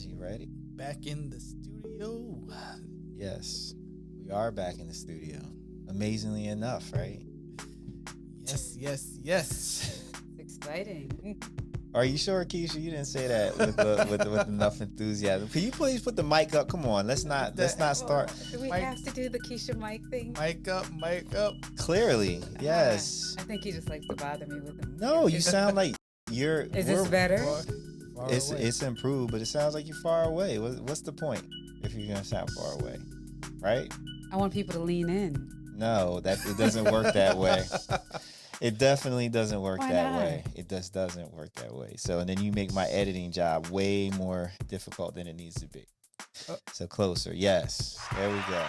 Is he ready? Back in the studio. Yes, we are back in the studio. Amazingly enough, right? Yes, yes, yes. It's exciting. Are you sure, Keisha? You didn't say that with enough enthusiasm. Can you please put the mic up? Come on, let's not start. Do we Mike- have to do the Keisha Mike thing? Mic up, mic up. Clearly, yes. I think he just likes to bother me with them. No, you sound like you're. Is this better? Far It's away. it's improved, but it sounds like you're far away. What's the point if you're gonna sound far away, right? I want people to lean in. No, it doesn't work that way. It definitely doesn't work Why that not? way. It just doesn't work that way. So, and then you make my editing job way more difficult than it needs to be. So closer. Yes. There we go.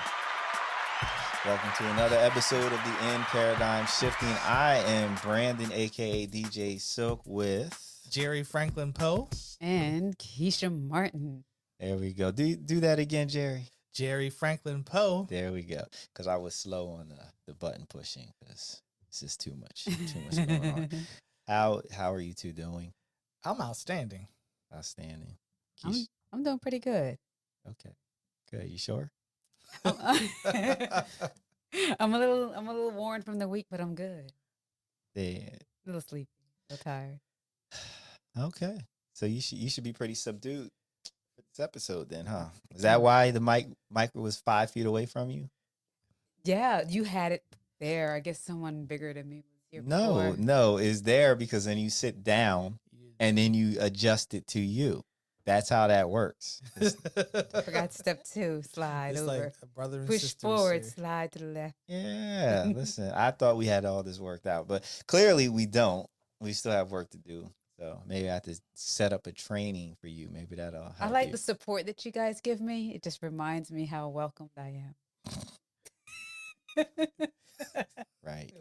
Welcome to another episode of the End Paradigm Shifting. I am Brandon, aka djsilk, with Jerry Franklin Poe. And Keshia Martin. There we go. Do that again, Jerry. Jerry Franklin Poe. There we go. Because I was slow on the button pushing because this is too much going on. How are you two doing? I'm outstanding. Outstanding. I'm doing pretty good. Okay. Good. You sure? I'm a little worn from the week, but I'm good. Yeah. A little sleepy, so tired. Okay. So you should be pretty subdued for this episode then, huh? Is that why the mic was 5 feet away from you? Yeah, you had it there. I guess someone bigger than me was here No, before. it's there because then you sit down and then you adjust it to you. That's how that works. Forgot step 2, slide It's over. like a brother and Push sisters forward, here. slide to the left. Yeah, listen, I thought we had all this worked out, but clearly we don't. We still have work to do. So maybe I have to set up a training for you. Maybe that'll help I like you. the support that you guys give me. It just reminds me how welcomed I am. Right.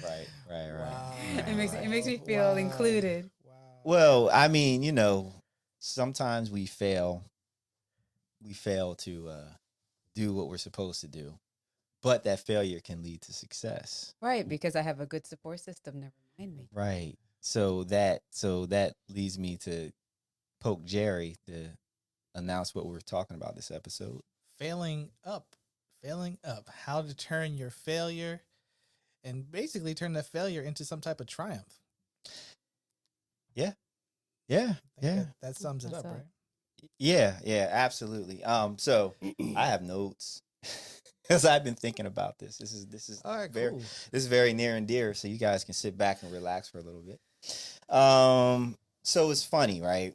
Wow. It makes me feel Wow. included. Wow. Well, I mean, sometimes we fail to do what we're supposed to do, but that failure can lead to success. Right, because I have a good support system to remind me. Right. So that leads me to poke Jerry to announce what we're talking about this episode. Failing up. How to turn your failure and basically turn that failure into some type of triumph. Yeah. I think that sums it That's up, up. right? Yeah, absolutely. So I have notes because I've been thinking about this. This is All right, very cool. this is very near and dear, so you guys can sit back and relax for a little bit. So it's funny, right?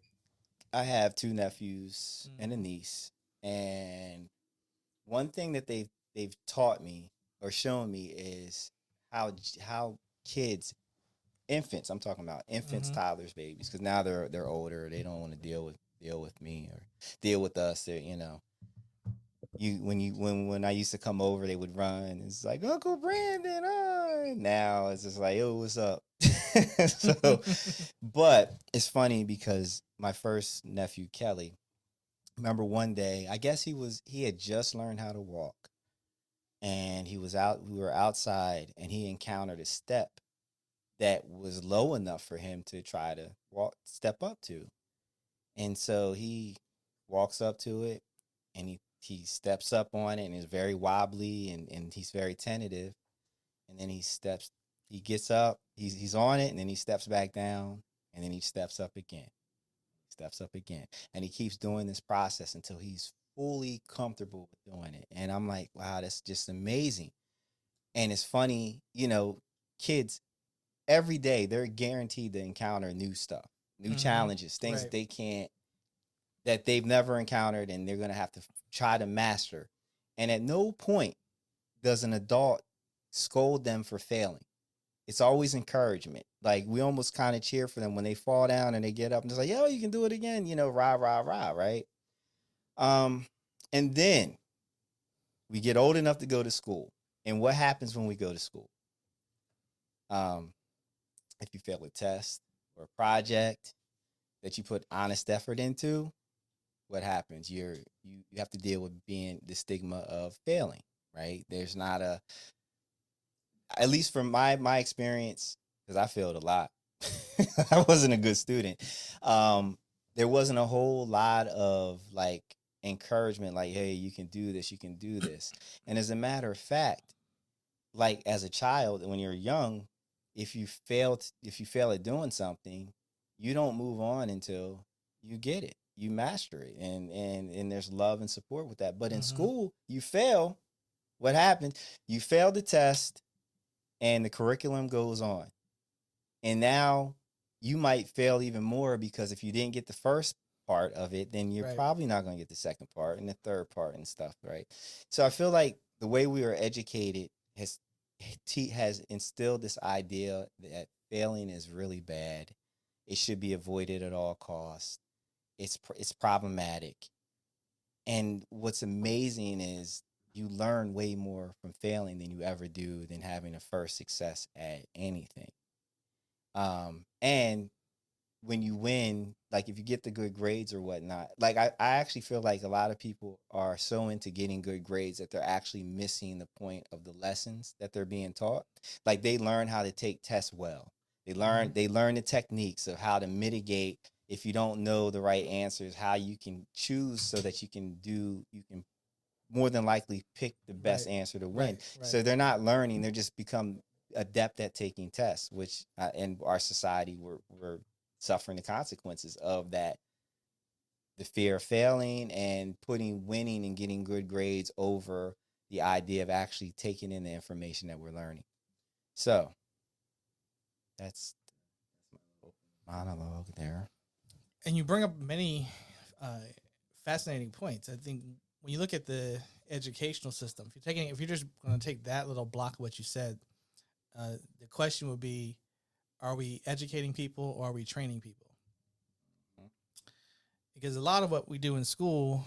I have 2 nephews and a niece, and one thing that they've taught me or shown me is how kids, infants, I'm talking about infants, Mhm. toddlers, babies, because now they're older. They don't want to deal with me or deal with us. They're, when I used to come over, they would run. It's like, Uncle Brandon. Now it's just like, yo, what's up? So, but it's funny because my first nephew Kelly, remember one day, I guess he had just learned how to walk, and we were outside, and he encountered a step that was low enough for him to try to step up to. And so he walks up to it, and he steps up on it, and is very wobbly, and he's very tentative. And then he gets up, he's on it, and then he steps back down, and then he steps up again. And he keeps doing this process until he's fully comfortable with doing it. And I'm like, wow, that's just amazing. And it's funny, kids, every day they're guaranteed to encounter new stuff, new challenges, things Right. that they've never encountered, and they're going to have to try to master. And at no point does an adult scold them for failing. It's always encouragement. Like, we almost kind of cheer for them when they fall down and they get up and it's like, yo, you can do it again, rah, rah, rah, right? And then we get old enough to go to school. And what happens when we go to school? If you fail a test or a project that you put honest effort into, what happens? You have to deal with being the stigma of failing, right? There's not at least from my experience, because I failed a lot. I wasn't a good student. there wasn't a whole lot of like encouragement, like, hey, you can do this, you can do this. And as a matter of fact, like as a child, when you're young, if you fail at doing something, you don't move on until you get it, you master it, and there's love and support with that. But in Mm-hmm. school, you fail. What happens? You fail the test, and the curriculum goes on. And now you might fail even more because if you didn't get the first part of it, then you're Right. probably not going to get the second part and the third part and stuff, right? So I feel like the way we are educated has instilled this idea that failing is really bad. It should be avoided at all costs. It's problematic. And what's amazing is you learn way more from failing than you ever do than having a first success at anything. And when you win, like if you get the good grades or whatnot, like I actually feel like a lot of people are so into getting good grades that they're actually missing the point of the lessons that they're being taught. Like they learn how to take tests well. Mm-hmm. They learn the techniques of how to mitigate if you don't know the right answers, how you can choose so that you can more than likely pick the best Right. answer to win. Right. Right. So they're not learning; they're just become adept at taking tests, which in our society we're suffering the consequences of that. The fear of failing and putting winning and getting good grades over the idea of actually taking in the information that we're learning. So that's my monologue there. And you bring up many uh, fascinating points. I think when you look at the educational system, if you're just going to take that little block of what you said, the question would be: are we educating people or are we training people? Because a lot of what we do in school,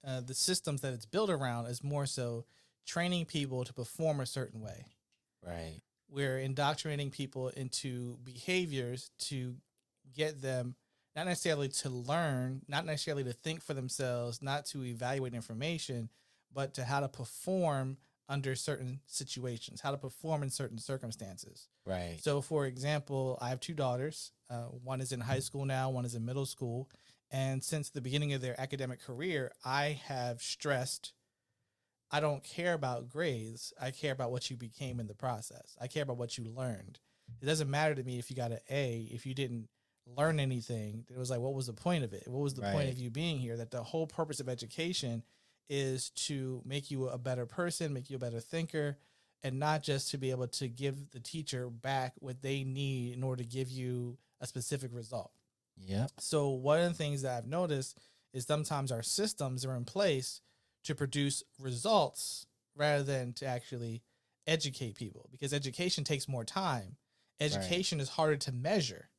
the systems that it's built around, is more so training people to perform a certain way. Right. We're indoctrinating people into behaviors to get them not necessarily to learn, not necessarily to think for themselves, not to evaluate information, but to how to perform under certain situations, how to perform in certain circumstances. Right. So, for example, I have two daughters. One is in high school now, one is in middle school. And since the beginning of their academic career, I have stressed I don't care about grades. I care about what you became in the process. I care about what you learned. It doesn't matter to me if you got an A, if you didn't learn anything. It was like, what was the point of it? What was the point of Right. you being here? That the whole purpose of education is to make you a better person, make you a better thinker, and not just to be able to give the teacher back what they need in order to give you a specific result. Yep. So one of the things that I've noticed is sometimes our systems are in place to produce results rather than to actually educate people, because education takes more time. Right. Education is harder to measure.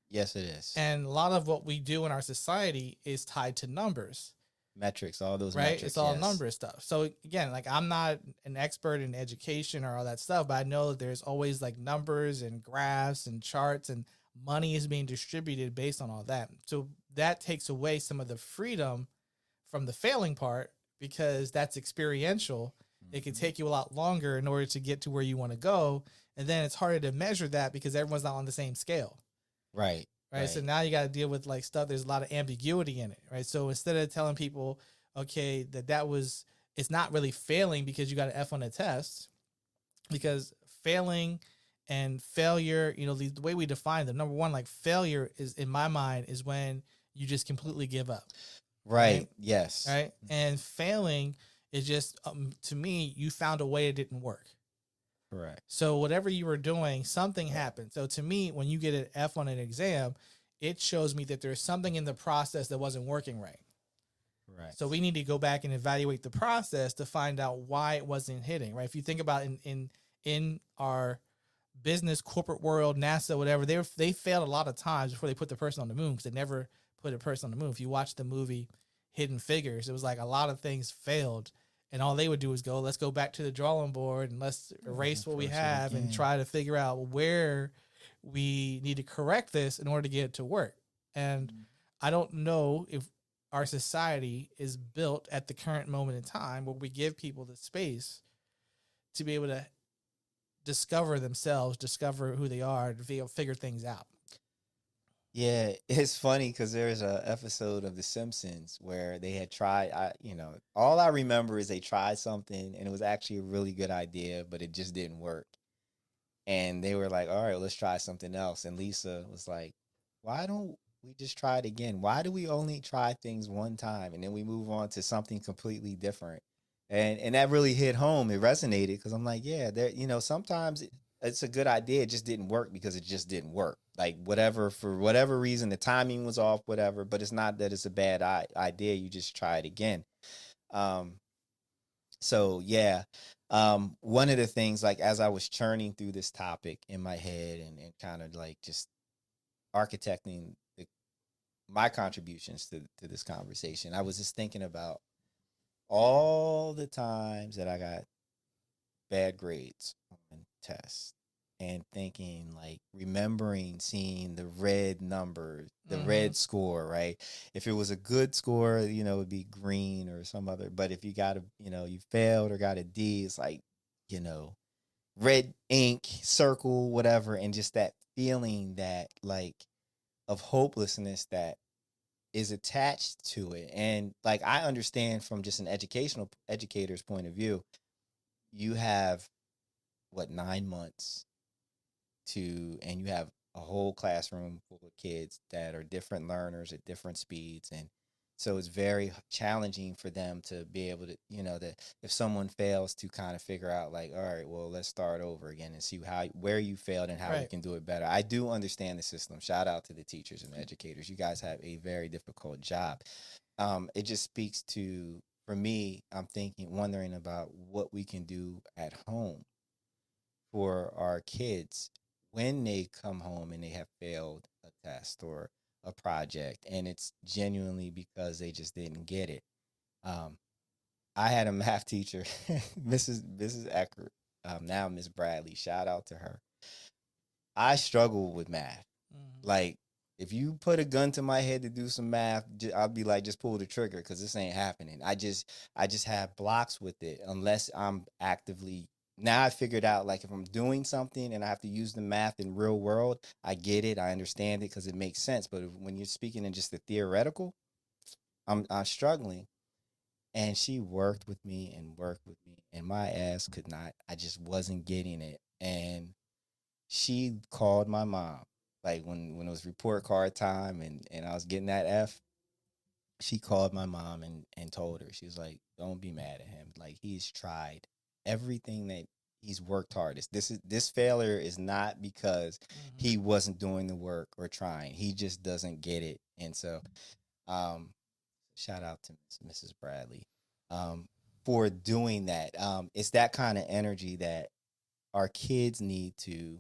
Yes, it is. And a lot of what we do in our society is tied to numbers, Metrics, all those right? metrics. It's all yes. number stuff. So again, like I'm not an expert in education or all that stuff, but I know that there's always like numbers and graphs and charts, and money is being distributed based on all that. So that takes away some of the freedom from the failing part, because that's experiential. It can take you a lot longer in order to get to where you want to go. And then it's harder to measure that because everyone's not on the same scale. Right. Right. So now you got to deal with like stuff. There's a lot of ambiguity in it. Right. So instead of telling people, okay, it's not really failing because you got an F on a test, because failing and failure, the way we define them, number one, like failure is, in my mind, is when you just completely give up. Right. Yes. Right. And failing is just, to me, you found a way it didn't work. Correct. So whatever you were doing, something happened. So to me, when you get an F on an exam, it shows me that there's something in the process that wasn't working right. Right. So we need to go back and evaluate the process to find out why it wasn't hitting, right? If you think about in our business, corporate world, NASA, whatever, they failed a lot of times before they put the person on the moon, because they never put a person on the moon. If you watch the movie Hidden Figures, it was like a lot of things failed, and all they would do is go, let's go back to the drawing board and let's erase what we have and try to figure out where we need to correct this in order to get it to work. And I don't know if our society is built at the current moment in time where we give people the space to be able to discover themselves, discover who they are, to figure things out. Yeah, it's funny because there's a episode of The Simpsons where they had tried. All I remember is they tried something and it was actually a really good idea, but it just didn't work. And they were like, "All right, let's try something else." And Lisa was like, "Why don't we just try it again? Why do we only try things one time and then we move on to something completely different?" And that really hit home. It resonated because I'm like, yeah, sometimes it's a good idea. It just didn't work because it just didn't work. Like whatever, for whatever reason, the timing was off, whatever. But it's not that it's a bad idea. You just try it again. Um, so yeah, one of the things, like as I was churning through this topic in my head and kind of like just architecting my contributions to this conversation, I was just thinking about all the times that I got bad grades on tests and thinking, like, remembering seeing the red numbers, the Mm-hmm. red score, right? If it was a good score, it would be green or some other. But if you got you failed or got a D, it's like, you know, red ink, circle, whatever. And just that feeling that, like, of hopelessness that is attached to it. And like, I understand from just an educator's point of view, you have what, 9 months and you have a whole classroom full of kids that are different learners at different speeds. And so it's very challenging for them to be able to, that if someone fails, to kind of figure out, like, all right, well, let's start over again and see where you failed and how we Right. can do it better. I do understand the system. Shout out to the teachers and the educators. You guys have a very difficult job. It just speaks to, for me, I'm wondering about what we can do at home for our kids when they come home and they have failed a test or a project, and it's genuinely because they just didn't get it. Um, I had a math teacher, Mrs. Eckert, now Miss Bradley. Shout out to her. I struggle with math. Mm-hmm. Like, if you put a gun to my head to do some math, I'll be like, just pull the trigger because this ain't happening. I just have blocks with it unless I'm actively. Now I figured out, like, if I'm doing something and I have to use the math in real world, I get it, I understand it because it makes sense. But when you're speaking in just the theoretical, I'm struggling. And she worked with me, and my ass could not. I just wasn't getting it, and she called my mom, like when it was report card time and I was getting that F. She called my mom and told her, she was like, don't be mad at him, like, he's tried everything, that he's worked hardest. This failure is not because Mm-hmm. he wasn't doing the work or trying, he just doesn't get it. And so, um shout out to Mrs. Bradley, um for doing that. It's that kind of energy that our kids need to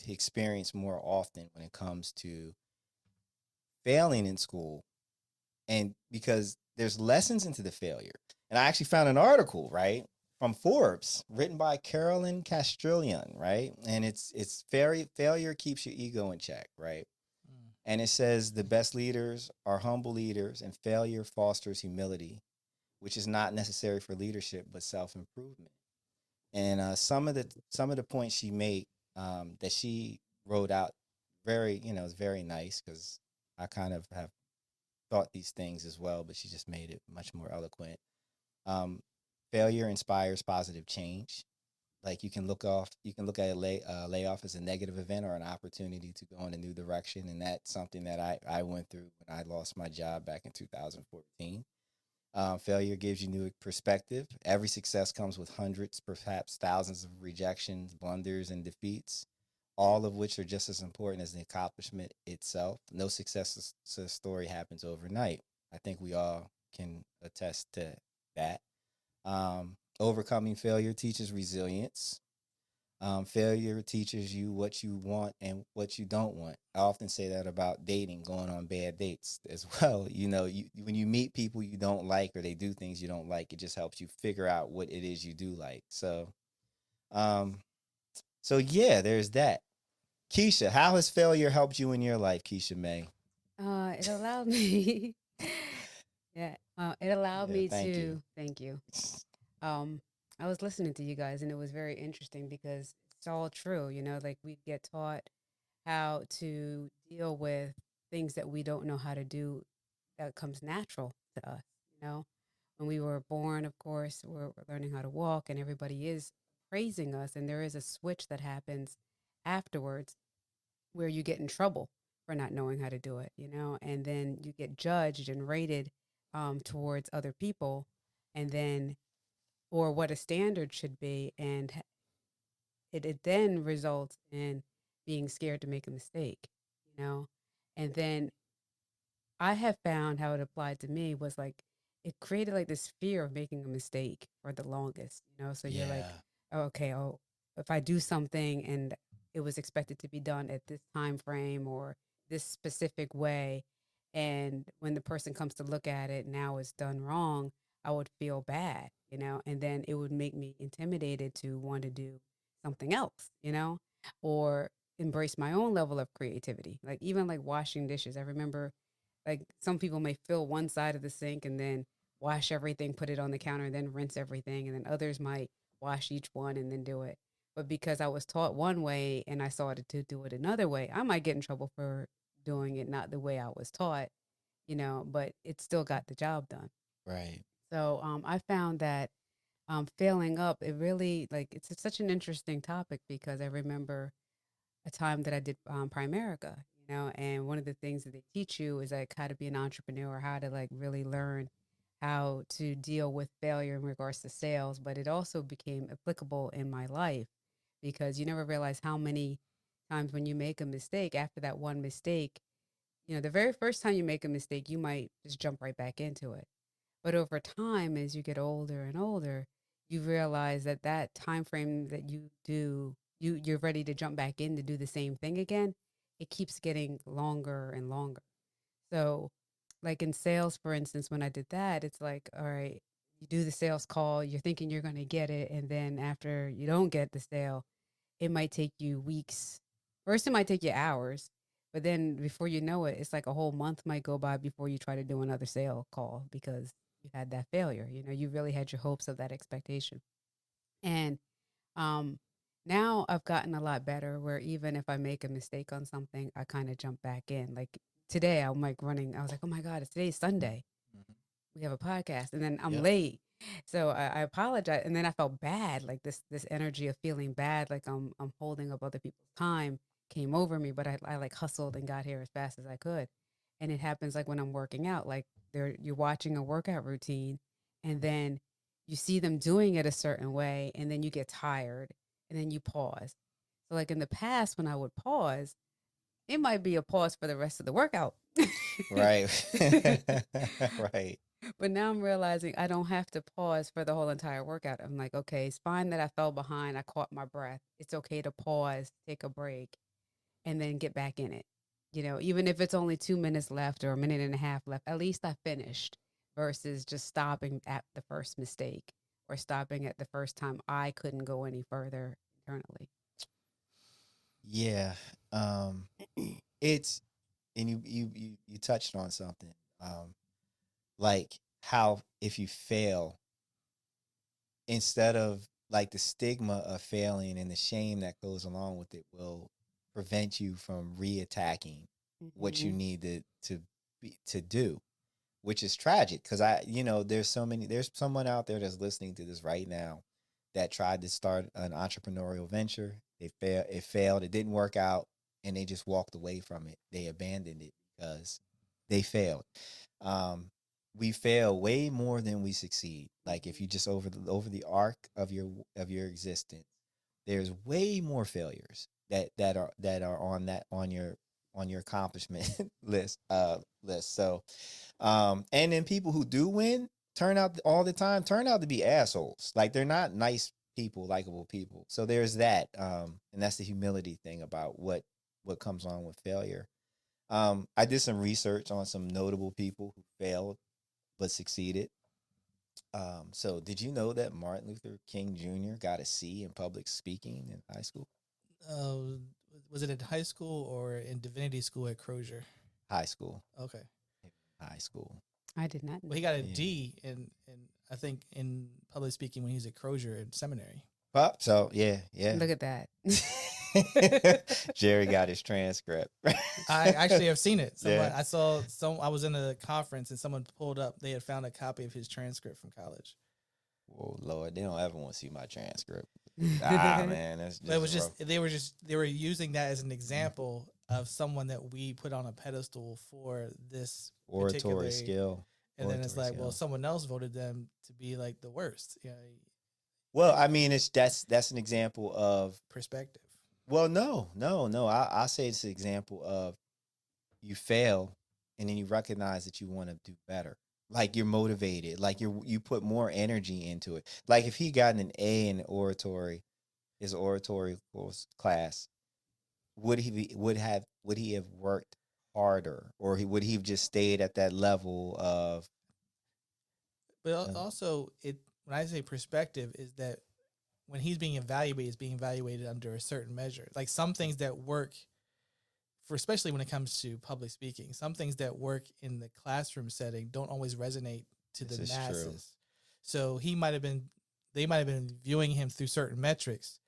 experience more often when it comes to failing in school. And because there's lessons into the failure. And I actually found an article, right, from Forbes, written by Carolyn Castrillion, right? And it's failure keeps your ego in check, right? And it says the best leaders are humble leaders, and failure fosters humility, which is not necessary for leadership but self-improvement. And some of the points she made, that she wrote out, very, is very nice because I kind of have thought these things as well, but she just made it much more eloquent. um, Failure inspires positive change. Like, you can look at layoff as a negative event or an opportunity to go in a new direction, and that's something that I went through when I lost my job back in 2014. Failure gives you new perspective. Every success comes with hundreds, perhaps thousands of rejections, blunders, and defeats, all of which are just as important as the accomplishment itself. No story happens overnight. I think we all can attest to that. Overcoming failure teaches resilience. Failure teaches you what you want and what you don't want. I often say that about dating, going on bad dates as well. When you meet people you don't like or they do things you don't like, it just helps you figure out what it is you do like. Um, so yeah, there's that. Keisha, how has failure helped you in your life, Keisha May? It allowed me, yeah, it allowed Yeah, me thank you. to, thank you. Um, I was listening to you guys and it was very interesting because it's all true, like we get taught how to deal with things that we don't know how to do that comes natural to us. You know, when we were born, of course, we're learning how to walk, and everybody is praising us, and there is a switch that happens afterwards where you get in trouble for not knowing how to do it, you know, and then you get judged and rated towards other people, and then or what a standard should be, and it then results in being scared to make a mistake, you know, and then I have found how it applied to me was like it created like this fear of making a mistake for the longest, you know. So you're like, Yeah. oh, okay, oh, if I do something and it was expected to be done at this time frame or this specific way, and when the person comes to look at it now it's done wrong, I would feel bad, you know, and then it would make me intimidated to want to do something else, you know, or embrace my own level of creativity. Like even like washing dishes. I remember like some people may fill one side of the sink and then wash everything, put it on the counter, and then rinse everything. And then others might wash each one and then do it. But because I was taught one way and I saw it to do it another way, I might get in trouble for doing it not the way I was taught, you know, but it still got the job done. Right. So I found that failing up, it really like such an interesting topic because I remember a time that I did Primerica, you know, and one of the things that they teach you is like how to be an entrepreneur, how to like really learn how to deal with failure in regards to sales. But it also became applicable in my life because you never realize how many times when you make a mistake, after that one mistake, you know, the very first time you make a mistake, you might just jump right back into it. But over time, as you get older and older, you realize that that time frame that you do, you're ready to jump back in to do the same thing again. It keeps getting longer and longer. So, like in sales, for instance, when I did that, it's like, all right, you do the sales call, you're thinking you're going to get it, and then after you don't get the sale, it might take you weeks. First, it might take you hours, but then before you know it, it's like a whole month might go by before you try to do another sale call because you had that failure. You know, you really had your hopes of that expectation. And um, now I've gotten a lot better where even if I make a mistake on something, I kind of jump back in. Like today, I'm like running. I was like, oh my God, it's today's Sunday. Mhm. We have a podcast, and then I'm Yep. late. So I apologize, and then I felt bad, like this energy of feeling bad, like I'm holding up other people's time came over me. But I like hustled and got here as fast as I could, and it happens like when I'm working out, like you're watching a workout routine, and then you see them doing it a certain way, and then you get tired, and then you pause. So like in the past, when I would pause, it might be a pause for the rest of the workout. Right. Right. But now I'm realizing I don't have to pause for the whole entire workout. I'm like, okay, it's fine that I fell behind. I caught my breath. It's okay to pause, take a break, and then get back in it. You know, even if it's only 2 minutes left or a minute and a half left, at least I finished versus just stopping at the first mistake or stopping at the first time I couldn't go any further internally. Yeah. Um it's and you touched on something. Like how if you fail, instead of like the stigma of failing and the shame that goes along with it will prevent you from reattacking what you Mm-hmm. need to do, which is tragic because there's someone out there that's listening to this right now that tried to start an entrepreneurial venture. It failed, it didn't work out, and they just walked away from it. They abandoned it because they failed. Um we fail way more than we succeed. Like if you just over the arc of your existence, there's way more failures that are on your accomplishment list. So and then people who do win turn out to be assholes. Like they're not nice people, likable people. So there's that. And that's the humility thing about what comes on with failure. I did some research on some notable people who failed but succeeded. So did you know that Martin Luther King Jr. got a C in public speaking in high school? Uh, was it in high school or in divinity school at Crozier? High school. Okay. High school. I did not Well, know he got a Yeah. D in I think in public speaking when he was at Crozier in seminary. So yeah, that. yeah. Look at that. Jerry got his transcript. I actually have seen it. Someone Yeah. I saw some. I was in a conference and someone pulled up. They had found a copy of his transcript from college. Oh Lord, they don't ever want to see my transcript. Man, that's But it was just rough. they were using that as an example of someone that we put on a pedestal for this Oratory particular. skill. And then it's Oratory like, well, skill. someone else voted them to be like the worst. Yeah, Well, I mean, that's an example of. perspective. Well, no. I say it's an example of you fail, and then you recognize that you want to do better. Like you're motivated. Like you put more energy into it. Like if he got an A in oratory, his oratory class, would he have worked harder, or would he have just stayed at that level of? But also, it when I say perspective is that when he's being evaluated, it's being evaluated under a certain measure. Like some things that work for, especially when it comes to public speaking, some things that work in the classroom setting don't always resonate to This the is true. masses. So they might have been viewing him through certain metrics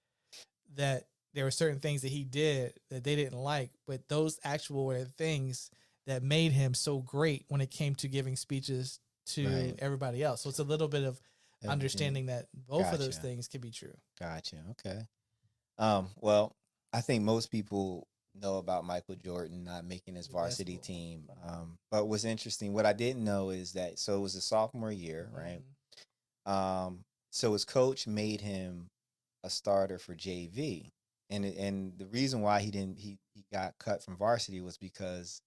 that there were certain things that he did that they didn't like, but those actual were things that made him so great when it came to giving speeches to Right. everybody else. So it's a little bit of Everything. understanding that both of those Gotcha. things can be true. Gotcha. Okay. Well, I think most people know about Michael Jordan not making his varsity Basketball. team. But what's interesting, what I didn't know is that so it was a sophomore year, right? So his coach made him a starter for JV, and the reason why he got cut from varsity was because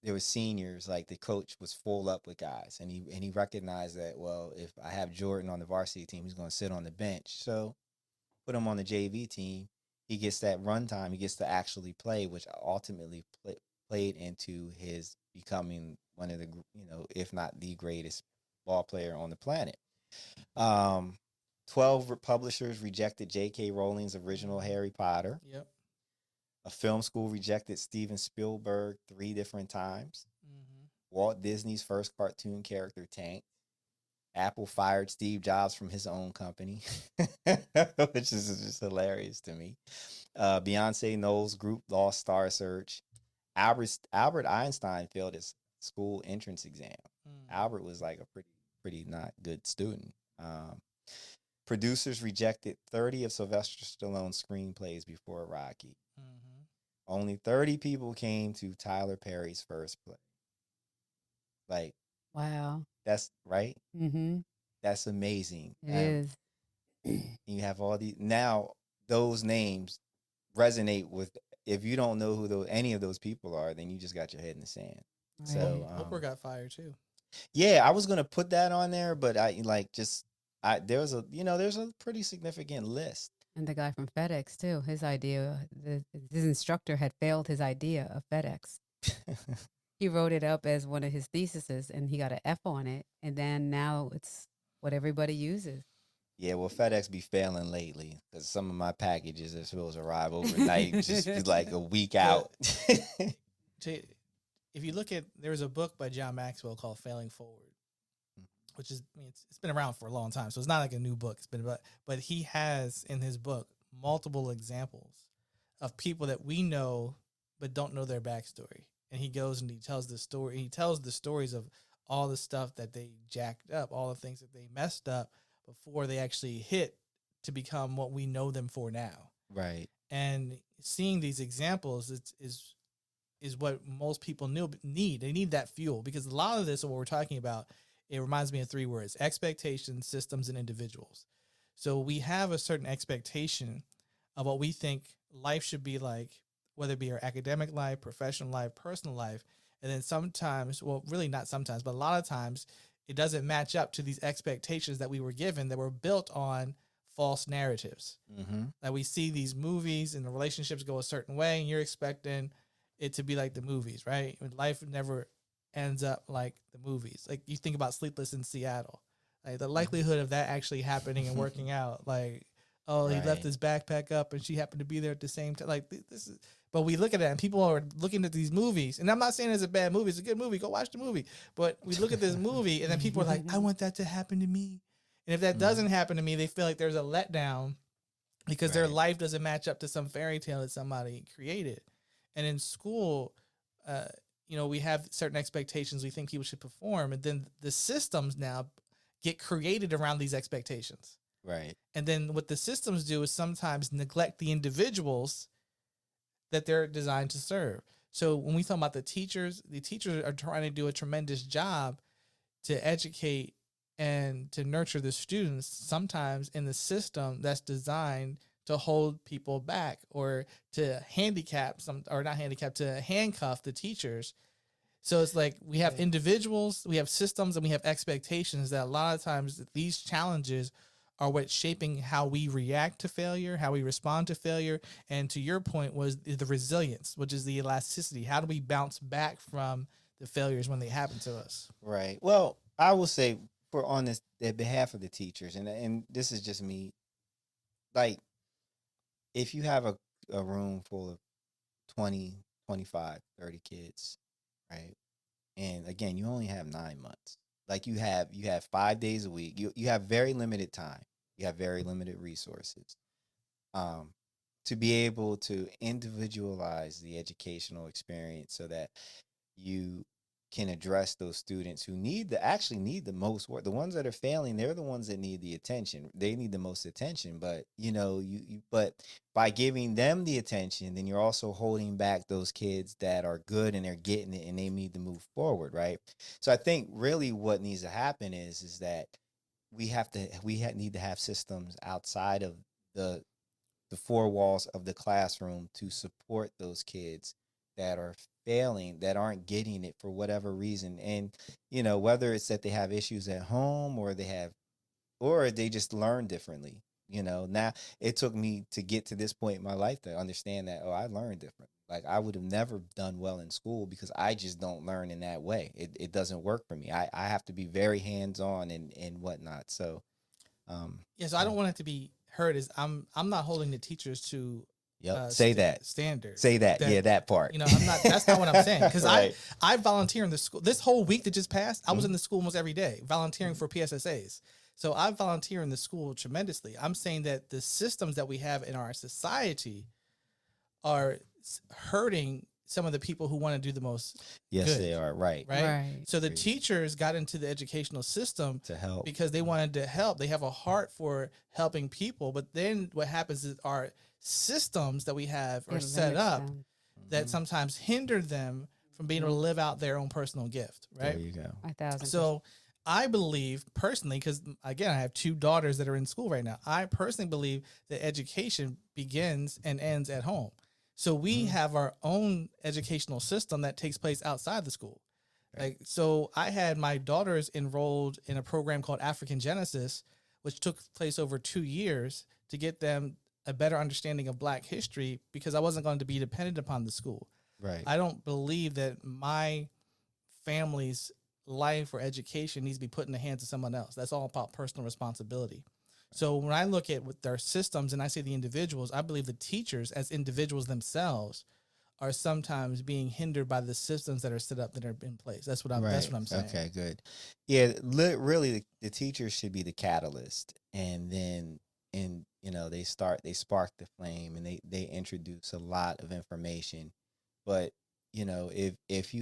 there were seniors, like the coach was full up with guys, and he recognized that, well, if I have Jordan on the varsity team, he's going to sit on the bench, so put him on the JV team. He gets that run time. He gets to actually play, which ultimately played into his becoming one of the, if not the greatest ball player on the planet. 12 publishers rejected J.K. Rowling's original Harry Potter. Yep. A film school rejected Steven Spielberg 3 different times. Walt Disney's first cartoon character tanked. Apple fired Steve Jobs from his own company, which is just hilarious to me. Beyonce Knowles' group lost Star Search. Albert Einstein failed his school entrance exam. Albert was like a pretty not good student. Producers rejected 30 of Sylvester Stallone's screenplays before Rocky. Only 30 people came to Tyler Perry's first play. Like, Wow. that's right. Mm-hmm. That's amazing. It is. You have all these now. Those names resonate with. If you don't know who any of those people are, then you just got your head in the sand. Right. So Oprah got fired too. Yeah, I was gonna put that on there, but there's a pretty significant list. And the guy from FedEx too. His instructor had failed his idea of FedEx. He wrote it up as one of his theses, and he got an F on it. And then now it's what everybody uses. Yeah, well, FedEx be failing lately because some of my packages are supposed to arrive overnight, just be like a week out. If you look at, there was a book by John Maxwell called Failing Forward, which is, it's been around for a long time, so it's not like a new book. It's been but he has in his book multiple examples of people that we know but don't know their backstory, and he goes and he tells the story. He tells the stories of all the stuff that they jacked up, all the things that they messed up before they actually hit to become what we know them for now. Right. And seeing these examples is what most people need. They need that fuel, because a lot of this, what we're talking about, it reminds me of 3 words: expectations, systems, and individuals. So we have a certain expectation of what we think life should be like, whether it be our academic life, professional life, personal life. And then sometimes, well, really not sometimes, but a lot of times it doesn't match up to these expectations that we were given, that were built on false narratives. That we see these movies and the relationships go a certain way, and you're expecting it to be like the movies, right? Life never ends up like the movies. Like you think about Sleepless in Seattle, like the likelihood of that actually happening and working out, like, oh, he left his backpack up and she happened to be there at the same time. Like this is, but we look at it and people are looking at these movies, and I'm not saying it's a bad movie. It's a good movie. Go watch the movie. But we look at this movie and then people are like, I want that to happen to me. And if that doesn't happen to me, they feel like there's a letdown because their Right. life doesn't match up to some fairy tale that somebody created. And in school, uh, we have certain expectations we think people should perform, and then the systems now get created around these expectations. Right. And then what the systems do is sometimes neglect the individuals that they're designed to serve. So when we talk about the teachers are trying to do a tremendous job to educate and to nurture the students, sometimes in the system that's designed to hold people back or to handicap some, or not handicap, to handcuff the teachers. So it's like we have individuals, we have systems, and we have expectations that a lot of times these challenges are what's shaping how we react to failure, how we respond to failure. And to your point was the resilience, which is the elasticity. How do we bounce back from the failures when they happen to us? Right. Well, I will say for on this the behalf of the teachers, and this is just me, like if you have a room full of 20, 25, 30 kids, right? And again, you only have 9 months. Like you have 5 days a week. You have very limited time. You have very limited resources. Um, to be able to individualize the educational experience so that you can address those students who actually need the most work. The ones that are failing, they're the ones that need the attention. They need the most attention. But but by giving them the attention, then you're also holding back those kids that are good and they're getting it and they need to move forward, right? So I think really what needs to happen is that need to have systems outside of the the four walls of the classroom to support those kids that are failing, that aren't getting it for whatever reason. And whether it's that they have issues at home or they just learn differently. Now it took me to get to this point in my life to understand that, I learned different. Like I would have never done well in school because I just don't learn in that way. It doesn't work for me. I have to be very hands on and whatnot. So So I yeah. don't want it to be heard as I'm not holding the teachers to Yep. Say that. standard. Say that. Yeah, that part. I'm not. That's not what I'm saying. Because Right. I volunteer in the school. This whole week that just passed, I was in Mhm. the school almost every day volunteering for PSSAs. So I volunteer in the school tremendously. I'm saying that the systems that we have in our society are hurting some of the people who want to do the most Yes, good. they are. Right. Right. Right. So the Agreed. teachers got into the educational system To help. because they wanted to help. They have a heart for helping people. But then what happens is our systems that we have are It set limits up them that Mhm. sometimes hinder them from being able to live out their own personal gift. There Right. you go. 1,000%. So I believe personally, because again, I have two daughters that are in school right now. I personally believe that education begins and ends at home. So we Mhm. have our own educational system that takes place outside the school. Right. Like, so I had my daughters enrolled in a program called African Genesis, which took place over 2 years to get them a better understanding of Black history because I wasn't going to be dependent upon the school. Right. I don't believe that my family's life or education needs to be put in the hands of someone else. That's all about personal responsibility. So when I look at with their systems and I see the individuals, I believe the teachers as individuals themselves are sometimes being hindered by the systems that are set up that are in place. That's what I'm saying. Okay, good. Yeah, really the teachers should be the catalyst. And then they spark the flame and they introduce a lot of information. But, if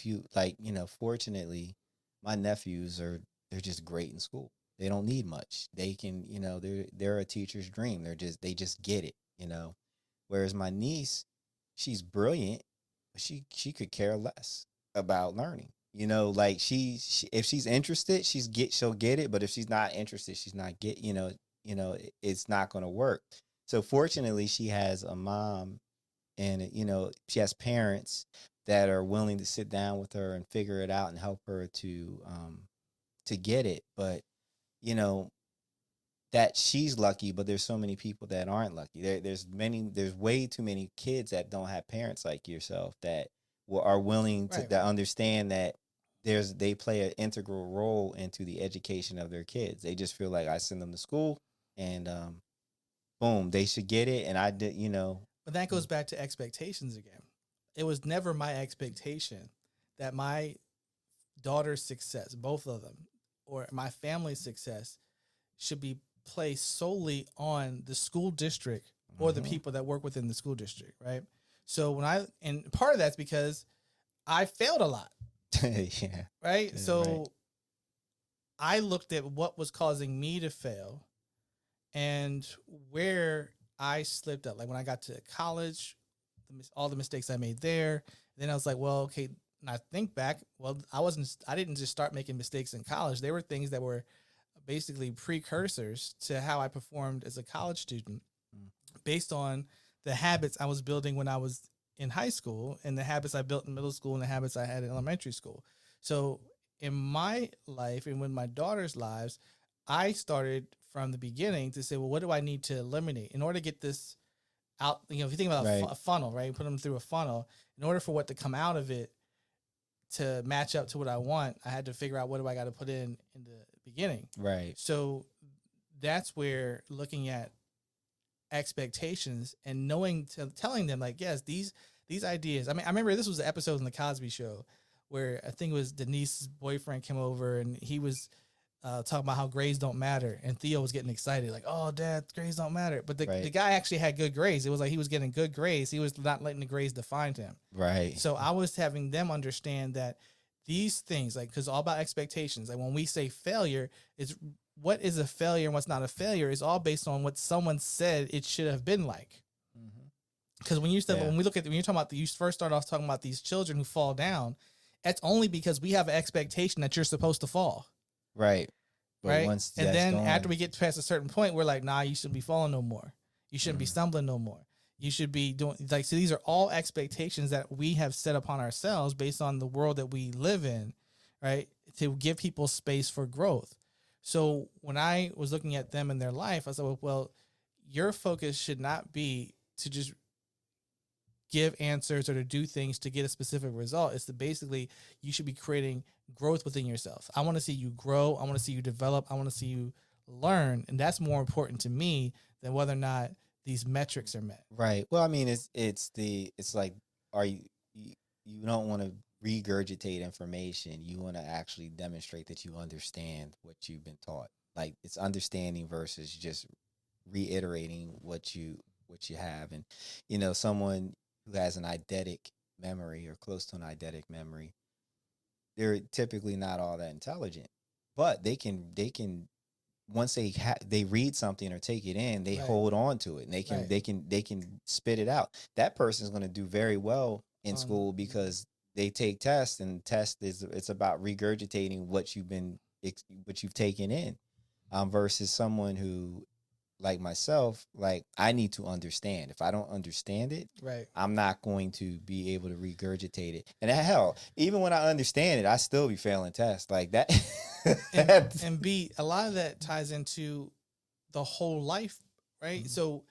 you like, fortunately, my nephews they're just great in school. They don't need much. They can, they're a teacher's dream. They just get it. Whereas my niece, she's brilliant, but she could care less about learning. Like she if she's interested, she'll get it, but if she's not interested, she's not it's not going to work. So fortunately, she has a mom and she has parents that are willing to sit down with her and figure it out and help her to get it. But you know that she's lucky, but there's so many people that aren't lucky. There's way too many kids that don't have parents like yourself that are willing to Right. that understand that they play an integral role into the education of their kids. They just feel like I send them to school and boom, they should get it. And I did. But that goes back to expectations again. It was never my expectation that my daughter's success, both of them, or my family's success should be placed solely on the school district or the people that work within the school district, right? So and part of that's because I failed a lot, Yeah. right? Right. So I looked at what was causing me to fail and where I slipped up. Like when I got to college, all the mistakes I made there. Then I was like, well, okay. And I think back, well, I didn't just start making mistakes in college. There were things that were basically precursors to how I performed as a college student based on the habits I was building when I was in high school and the habits I built in middle school and the habits I had in elementary school. So in my life and with my daughter's lives, I started from the beginning to say, well, what do I need to eliminate in order to get this out? You know, if you think about Right. a funnel, right? Put them through a funnel. In order for what to come out of it to match up to what I want, I had to figure out what do I got to put in the beginning. Right. So that's where looking at expectations and telling them like, yes, these ideas. I mean, I remember this was an episode in the Cosby Show where I think it was Denise's boyfriend came over and he was talking about how grades don't matter, and Theo was getting excited like, oh, Dad, grades don't matter. But the guy actually had good grades. It was like he was getting good grades. He was not letting the grades define him. Right. So I was having them understand that these things, like, because all about expectations. Like when we say failure, is what is a failure and what's not a failure is all based on what someone said it should have been like. Because when you're talking about you first start off talking about these children who fall down, that's only because we have an expectation that you're supposed to fall. Right. But right. Once and then gone, after we get past a certain point, we're like, nah, you shouldn't be falling no more. You shouldn't be stumbling no more. You should be doing like, so these are all expectations that we have set upon ourselves based on the world that we live in, right? To give people space for growth. So when I was looking at them in their life, I said, well, your focus should not be to just give answers or to do things to get a specific result. It's to basically, you should be creating growth within yourself. I want to see you grow. I want to see you develop. I want to see you learn. And that's more important to me than whether or not these metrics are met. Right. Well, I mean, it's like, are you don't want to regurgitate information. You want to actually demonstrate that you understand what you've been taught. Like it's understanding versus just reiterating what you have. And someone who has an eidetic memory or close to an eidetic memory, they're typically not all that intelligent, but they can once they read something or take it in, they hold on to it, and they can spit it out. That person's going to do very well in school because they take tests, and it's about regurgitating what you've taken in, versus someone who, like myself, like I need to understand. If I don't understand it, I'm not going to be able to regurgitate it. And hell, even when I understand it, I still be failing tests like that. and B, a lot of that ties into the whole life, right? So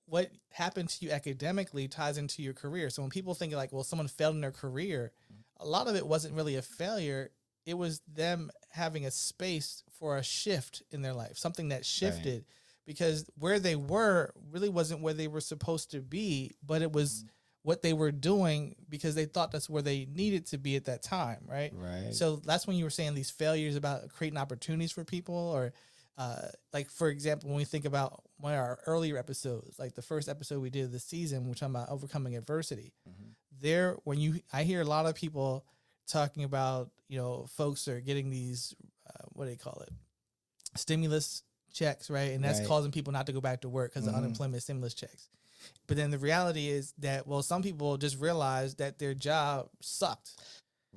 what happened to you academically ties into your career. So when people think like, well, someone failed in their career, a lot of it wasn't really a failure. It was them having a space for a shift in their life, something that shifted, because where they were really wasn't where they were supposed to be, but it was what they were doing because they thought that's where they needed to be at that time, right? So that's when you were saying these failures about creating opportunities for people, or like, for example, when we think about one of our earlier episodes, like the first episode we did this season, we're talking about overcoming adversity. There, I hear a lot of people talking about, folks are getting these, what do they call it? Stimulus checks, right? And that's causing people not to go back to work because of unemployment stimulus checks. But then the reality is that, well, some people just realized that their job sucked.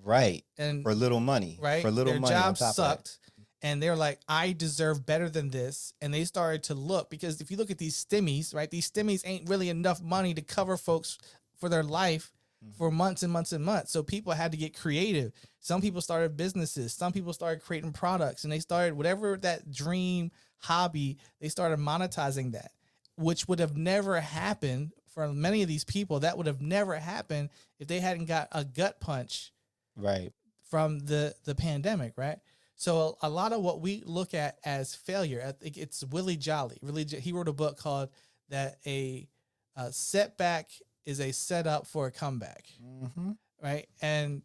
Right. And for little money. Right. For little their money. Their job on top sucked. And they're like, I deserve better than this. And they started to look, because if you look at these stimmies, right, these stimmies ain't really enough money to cover folks for their life for months and months and months. So people had to get creative. Some people started businesses. Some people started creating products, and they started whatever that dream hobby, they started monetizing that, which would have never happened for many of these people. That would have never happened if they hadn't got a gut punch from the pandemic, right? So a lot of what we look at as failure, I think it's Willie Jolly. He wrote a book called that a setback is a setup for a comeback, right? And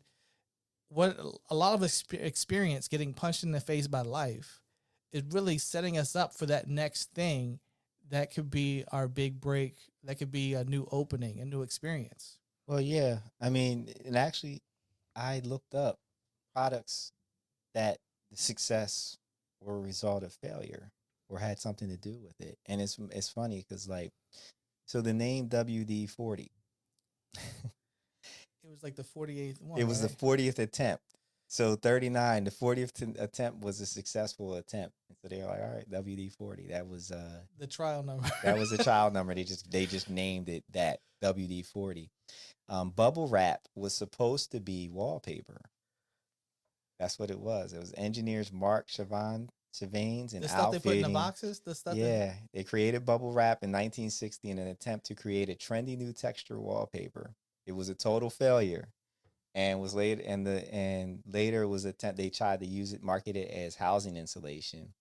what a lot of experience getting punched in the face by life is really setting us up for that next thing that could be our big break. That could be a new opening, a new experience. Well, yeah. I mean, and actually, I looked up products that the success were a result of failure or had something to do with it. And it's funny because like, so the name WD-40, It was like the 48th it one, was the right? 40th attempt. So 39, the 40th attempt was a successful attempt. And so they were like, all right, WD-40. The trial number. That was a child number. They just named it that, WD-40. Bubble wrap was supposed to be wallpaper. That's what it was. It was engineers Mark Chavanes and The stuff Al they put in the Fielding. boxes, the stuff that Yeah, they created bubble wrap in 1960 in an attempt to create a trendy new texture wallpaper. It was a total failure, and was later and later was attempt they tried to use it, market it as housing insulation.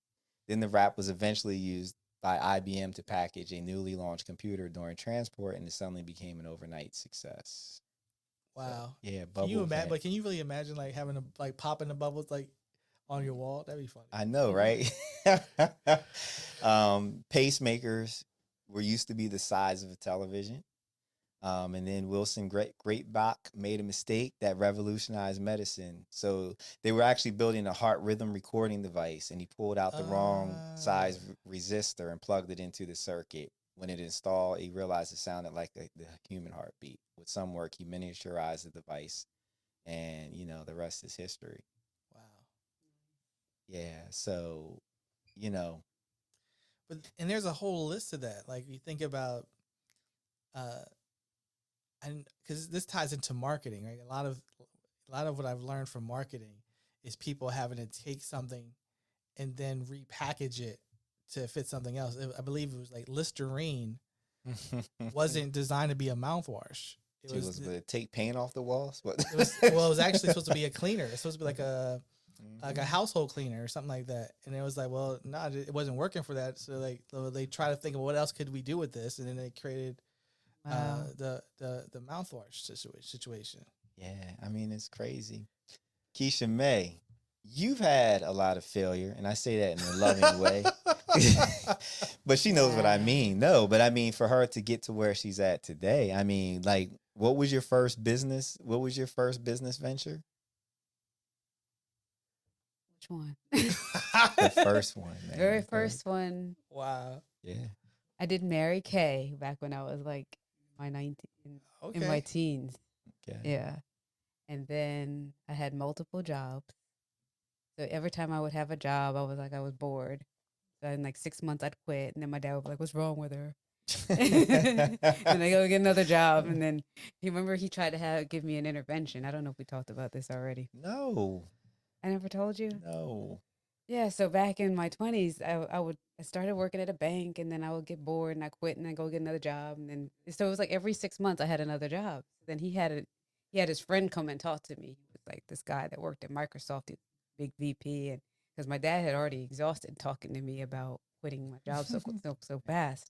Then the wrap was eventually used by IBM to package a newly launched computer during transport, and it suddenly became an overnight success. So wow. yeah, Can you bubble imagine? vent. But can you really imagine like having a like popping the bubbles like on your wall? That'd be funny. I know, right? Pacemakers were used to be the size of a television. And then Wilson Greatbach made a mistake that revolutionized medicine. So they were actually building a heart rhythm recording device, and he pulled out the wrong size resistor and plugged it into the circuit. When it installed, he realized it sounded like the human heartbeat. With some work, he miniaturized the device, and the rest is history. Wow. Yeah. So, you know, But and there's a whole list of that. Like you think about, uh, and because this ties into marketing, right? A lot of what I've learned from marketing is people having to take something and then repackage it to fit something else. I believe it was like Listerine wasn't designed to be a mouthwash. It she was was going to take paint off the walls. What? it was well, it was actually supposed to be a cleaner. It's supposed to be like a household cleaner or something like that. And it was like, well, no, it wasn't working for that. So they try to think of what else could we do with this, and then they created Wow. the mouthwash situation. Yeah, I mean, it's crazy. Keisha May, you've had a lot of failure, and I say that in a loving way. But she knows what I Yeah. mean. No, but I mean, for her to get to where she's at today, I mean, like, what was your first business? What was your first business venture? Which one? The first one, man. Very Go ahead. first one. Wow. Yeah. I did Mary Kay back when I was like my 19 in my Okay. teens. Okay. Yeah. And then I had multiple jobs. So every time I would have a job, I was bored. So in like 6 months, I'd quit. And then my dad would be like, "What's wrong with her?" And I go get another job. And then he tried to give me an intervention. I don't know if we talked about this already. No. I never told you. No. Yeah. So back in my 20s, I started working at a bank, and then I would get bored and I quit and I go get another job. And then so it was like every 6 months I had another job. Then he had his friend come and talk to me. He was like this guy that worked at Microsoft, he was a big VP, and because my dad had already exhausted talking to me about quitting my job so fast.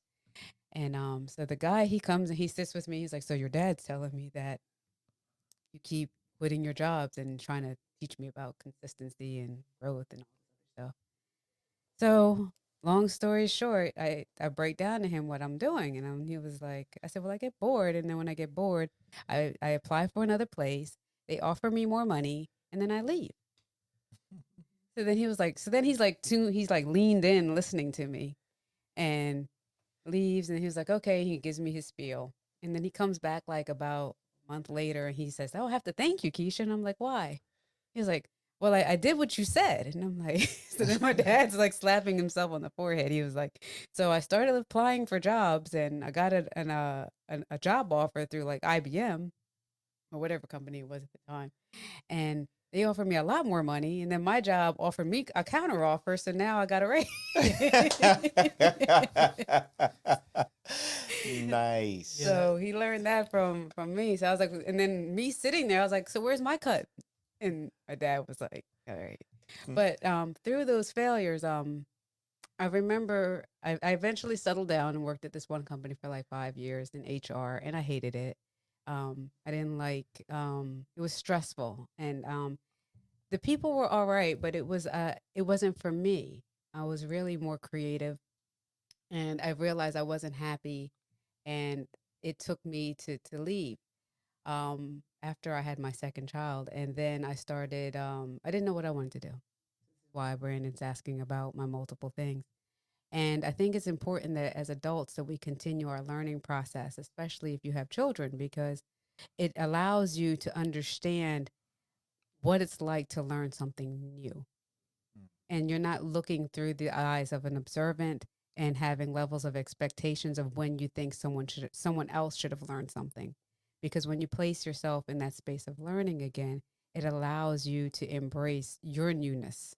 And so the guy, he comes and he sits with me. He's like, "So your dad's telling me that you keep quitting your jobs and trying to teach me about consistency and growth and all this other stuff." So long story short, I break down to him what I'm doing, and he was like, I said, "Well, I get bored, and then when I get bored, I apply for another place. They offer me more money, and then I leave." So then he was like, he's like leaned in listening to me, and leaves, and he was like, "Okay." He gives me his spiel, and then he comes back like about a month later, and he says, "Oh, I have to thank you, Keisha." And I'm like, "Why?" He's like, "Well, I did what you said." And I'm like, so then my dad's like slapping himself on the forehead. He was like, "So I started applying for jobs, and I got a job offer through like IBM or whatever company it was at the time. And they offered me a lot more money. And then my job offered me a counter offer. So now I got a raise." Nice. Yeah. So he learned that from me. So I was like, and then me sitting there, I was like, "So where's my cut?" And my dad was like, "All right." But through those failures, I remember I eventually settled down and worked at this one company for like 5 years in HR, and I hated it. I didn't like it was stressful, and the people were all right, but it wasn't for me. I was really more creative, and I realized I wasn't happy, and it took me to leave after I had my second child, and then I started. I didn't know what I wanted to do. Why Brandon's asking about my multiple things. And I think it's important that as adults that we continue our learning process, especially if you have children, because it allows you to understand what it's like to learn something new. And you're not looking through the eyes of an observant and having levels of expectations of when you think someone else should have learned something. Because when you place yourself in that space of learning again, it allows you to embrace your newness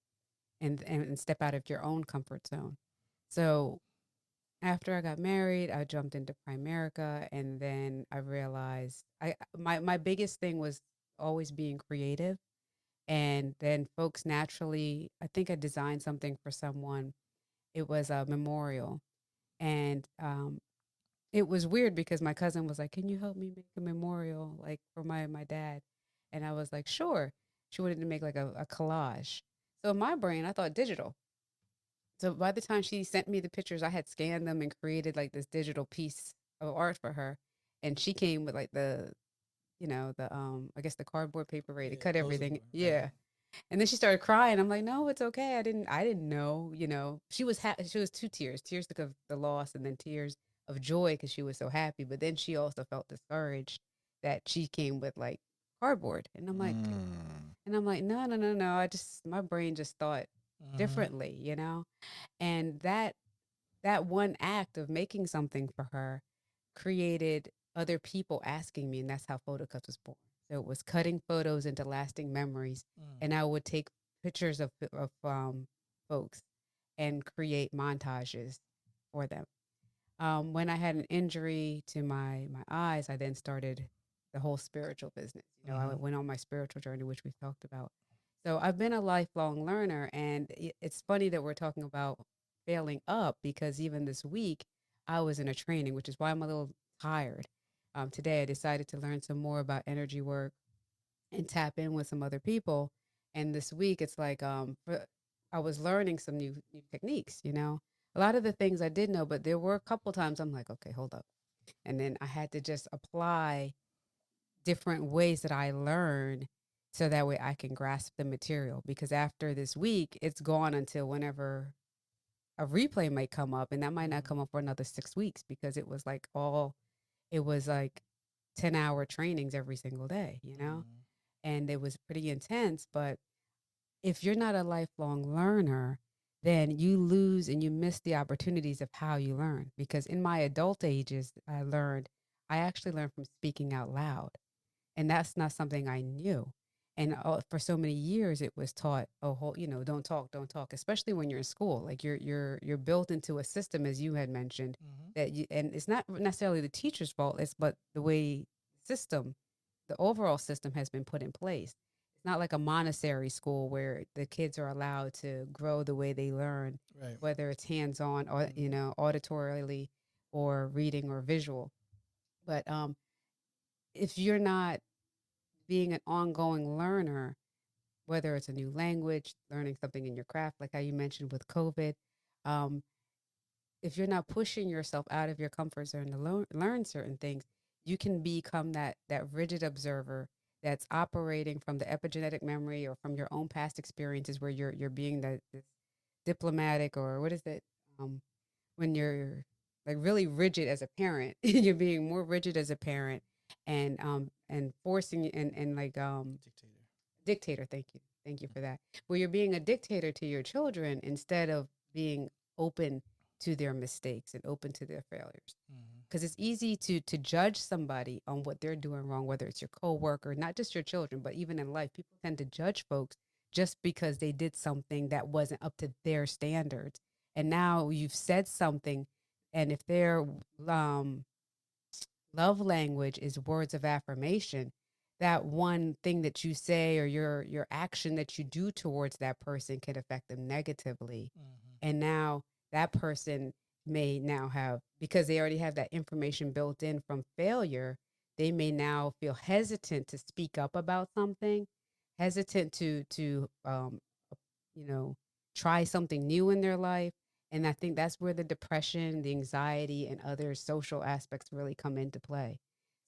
and step out of your own comfort zone. So after I got married, I jumped into Primerica, and then I realized my biggest thing was always being creative. And then folks naturally, I think I designed something for someone. It was a memorial, and it was weird because my cousin was like, "Can you help me make a memorial like for my dad?" And I was like, "Sure." She wanted to make like a collage. So in my brain, I thought digital. So by the time she sent me the pictures, I had scanned them and created like this digital piece of art for her. And she came with like the I guess the cardboard paper ready to Yeah, cut everything. posable. Yeah. And then she started crying. I'm like, no, it's okay. I didn't know. She was two tears, tears of the loss and then tears of joy because she was so happy. But then she also felt discouraged that she came with like cardboard. Mm. And I'm like, no, no, no, no. My brain just thought Mm-hmm. differently. And that one act of making something for her created other people asking me, and that's how Photo Cuts was born. So it was cutting photos into lasting memories, Mm. and I would take pictures of folks and create montages for them. When I had an injury to my eyes, I then started the whole spiritual business. I Mm-hmm. went on my spiritual journey, which we've talked about. So I've been a lifelong learner, and it's funny that we're talking about failing up because even this week I was in a training, which is why I'm a little tired. Today I decided to learn some more about energy work and tap in with some other people. And this week, it's like I was learning some new techniques. A lot of the things I did know, but there were a couple times I'm like, okay, hold up, and then I had to just apply different ways that I learned so that way I can grasp the material. Because after this week, it's gone until whenever a replay might come up, and that might not Mm-hmm. come up for another 6 weeks because it was like 10-hour trainings every single day. Mm-hmm. And it was pretty intense. But if you're not a lifelong learner, then you lose and you miss the opportunities of how you learn. Because in my adult ages, I actually learned from speaking out loud. And that's not something I knew. And for so many years, it was taught, oh, don't talk, especially when you're in school. Like you're built into a system, as you had mentioned, Mm-hmm. and it's not necessarily the teacher's fault. It's but the way system the overall system has been put in place. It's not like a Montessori school where the kids are allowed to grow the way they learn, Right. whether it's hands-on or Mm-hmm. auditorily or reading or visual. But if you're not being an ongoing learner, whether it's a new language, learning something in your craft, like how you mentioned with COVID, um, if you're not pushing yourself out of your comfort zone to learn certain things, you can become that rigid observer that's operating from the epigenetic memory or from your own past experiences where you're being this diplomatic, or what is it, when you're like really rigid as a parent. You're being more rigid as a parent, and forcing and like Dictator. dictator. Thank you for that. Where you're being a dictator to your children instead of being open to their mistakes and open to their failures. Mm-hmm. Because it's easy to judge somebody on what they're doing wrong, whether it's your coworker, not just your children, but even in life. People tend to judge folks just because they did something that wasn't up to their standards. And now you've said something, and if their um, love language is words of affirmation, that one thing that you say or your action that you do towards that person can affect them negatively. Mm-hmm. And now that person may now have, because they already have that information built in from failure, they may now feel hesitant to speak up about something, hesitant to you know try something new in their life. And I think that's where the depression, the anxiety, and other social aspects really come into play.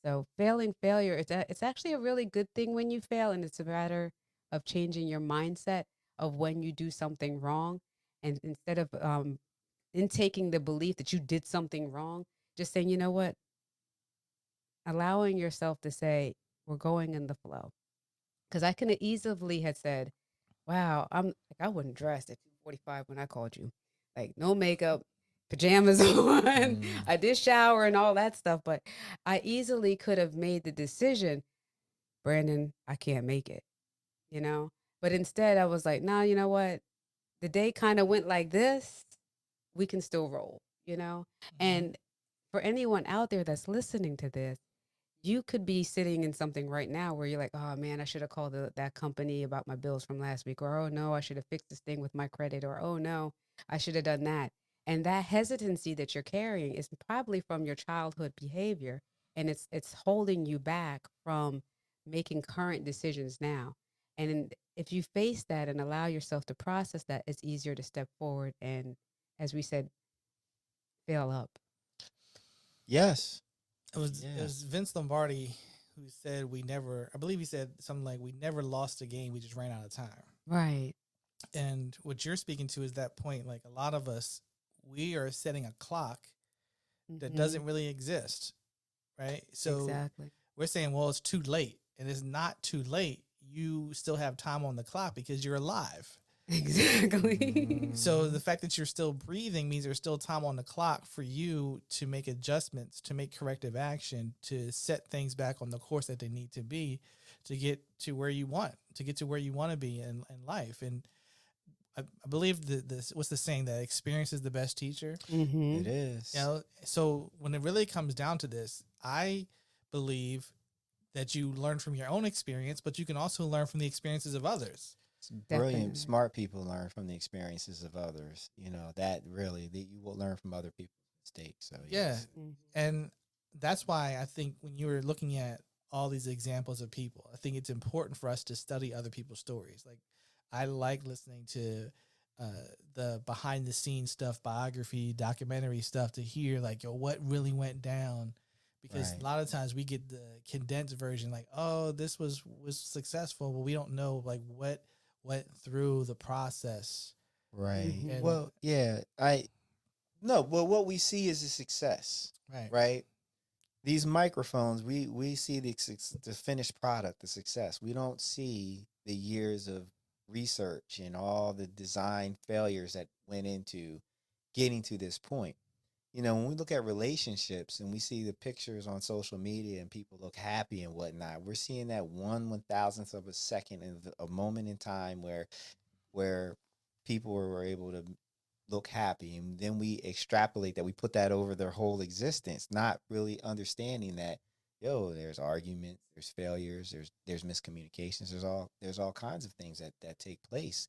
So failure, it's actually a really good thing when you fail, and it's a matter of changing your mindset of when you do something wrong, and instead of intaking the belief that you did something wrong, just saying, you know what, allowing yourself to say, we're going in the flow. Because I could have easily had said, wow, I'm like, I wasn't dressed at 2:45 when I called you. Like, no makeup, pajamas on. Mm. I did shower and all that stuff, but I easily could have made the decision, Brandon, I can't make it, you know? But instead, I was like, nah, you know what? The day kind of went like this. We can still roll, you know? Mhm. And for anyone out there that's listening to this, you could be sitting in something right now where you're like, oh man, I should have called that company about my bills from last week. Or, oh no, I should have fixed this thing with my credit. Or, oh no, I should have done that. And that hesitancy that you're carrying is probably from your childhood behavior. And it's holding you back from making current decisions now. And if you face that and allow yourself to process that, it's easier to step forward and, as we said, fail up. Yes. It Yeah. was Vince Lombardi who said we never. I believe he said something like we never lost a game. We just ran out of time. Right. And what you're speaking to is that point. Like a lot of us, we are setting a clock that Mm-hmm. doesn't really exist, right? So Exactly. we're saying, well, it's too late, and it's not too late. You still have time on the clock because you're alive. Exactly. So Mhm. the fact that you're still breathing means there's still time on the clock for you to make adjustments, to make corrective action, to set things back on the course that they need to be to get to where you want, to get to where you want to be in life. And I believe that this, what's the saying, that experience is the best teacher. Mm-hmm. It You is. know, so when it really comes down to this, I believe that you learn from your own experience, but you can also learn from the experiences of others. It's brilliant. Definitely. Smart people learn from the experiences of others. You know, that really, that you will learn from other people's mistakes. So, Yeah. yes. Mm-hmm. And that's why I think when you were looking at all these examples of people, I think it's important for us to study other people's stories. Like, I like listening to uh, the behind the scenes stuff, biography, documentary stuff, to hear like, yo, what really went down. Because a Right. lot of times we get the condensed version, like, oh, this was successful, but we don't know like what went through the process. Right. Mm-hmm. And Well, yeah. No, well, what we see is a success, right, right? These microphones, we see the finished product, the success. We don't see the years of research and all the design failures that went into getting to this point. You know, when we look at relationships and we see the pictures on social media and people look happy and whatnot, we're seeing that 1/1000th of a second in a moment in time where people were able to look happy, and then we extrapolate that, we put that over their whole existence, not really understanding that, yo, there's arguments, there's failures, there's miscommunications, there's all kinds of things that take place,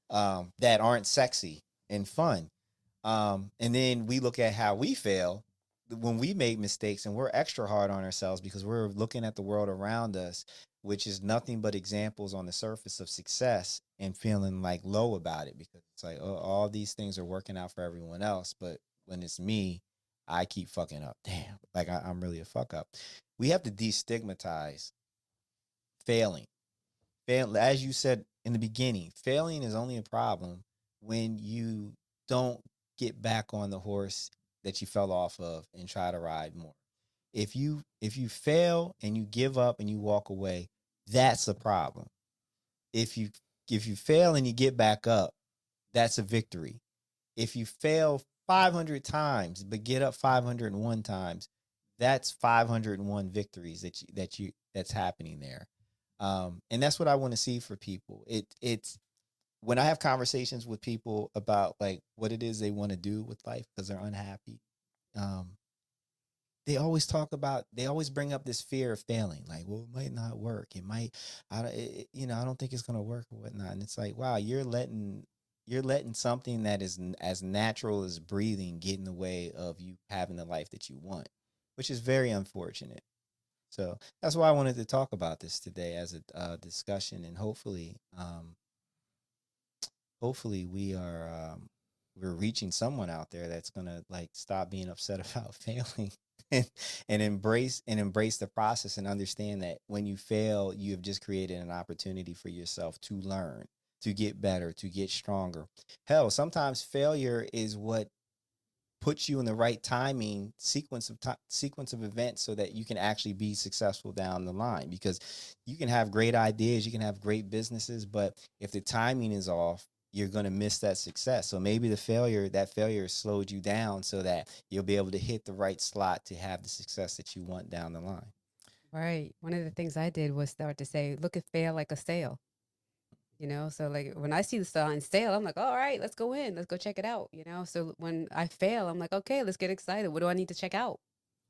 that aren't sexy and fun. And then we look at how we fail when we make mistakes, and we're extra hard on ourselves because we're looking at the world around us, which is nothing but examples on the surface of success, and feeling like low about it because it's like, oh, all these things are working out for everyone else. But when it's me, I keep fucking up. Damn, like I'm really a fuck up. We have to destigmatize failing. As you said in the beginning, failing is only a problem when you don't get back on the horse that you fell off of and try to ride more. If you fail and you give up and you walk away, that's a problem. If you fail and you get back up, that's a victory. If you fail 500 times but get up 501 times, that's 501 victories that's happening there. And that's what I want to see for people. It's when I have conversations with people about like what it is they want to do with life because they're unhappy. Um, they always bring up this fear of failing, like, well, it might not work, it might, I don't think it's going to work or whatnot. And it's like, wow, you're letting something that is as natural as breathing get in the way of you having the life that you want, which is very unfortunate. So that's why I wanted to talk about this today as a discussion, and hopefully, hopefully we're reaching someone out there that's gonna like stop being upset about failing and, and embrace the process and understand that when you fail, you have just created an opportunity for yourself to learn, to get better, to get stronger. Hell, sometimes failure is what puts you in the right timing sequence of events so that you can actually be successful down the line, because you can have great ideas, you can have great businesses, but if the timing is off, you're going to miss that success. So maybe that failure slowed you down so that you'll be able to hit the right slot to have the success that you want down the line. Right. One of the things I did was start to say, look at fail like a sale. So like when I see the sign sale, I'm like, all right, let's go in, let's go check it out. So when I fail, I'm like, okay, let's get excited. What do I need to check out?